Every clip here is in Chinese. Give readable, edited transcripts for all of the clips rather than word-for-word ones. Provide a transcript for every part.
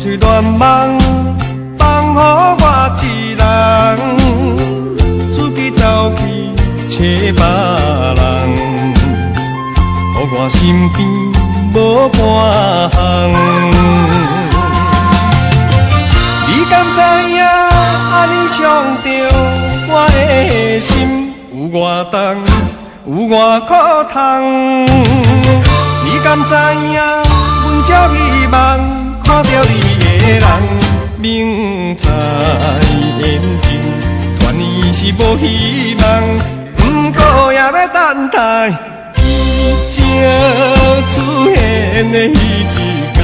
吹乱梦，放予我一人，自己走去找别人，予我身边无半项。你敢知影？安尼伤着我的心有偌重，有偌苦痛。你敢知影？阮只希望看到你的人，明知缘尽，断然是无希望。不过也要等待伊正出现的迄一天。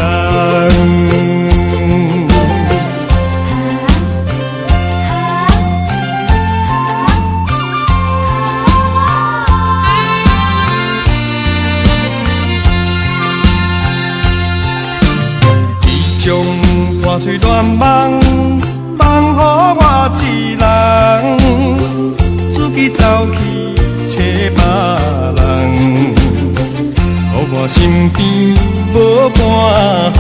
将破碎乱梦放予我一人，自己走去找别人，予我身边无半项。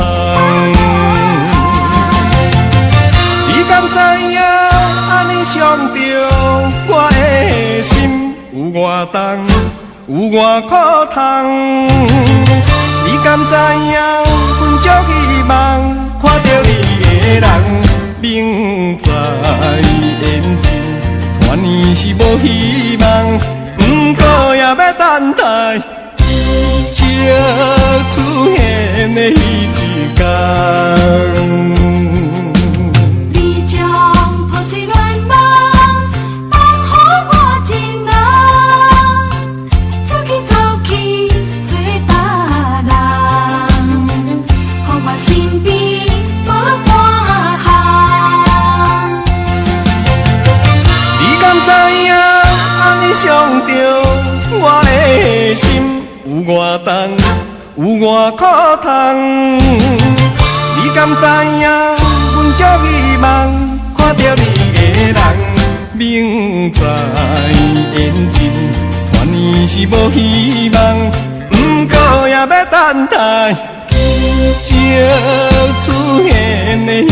你敢知影？安尼伤着我的心有偌重，有偌苦痛。你敢知影？阮足希望看到你的人，明知缘尽，断然是无希望。不过也要等待伊正出现的迄一天。伤着我的心有偌重，有偌苦痛。你敢知影？阮足希望看到你的人，明知缘尽，断然是无希望。不过也要等待伊正出现的迄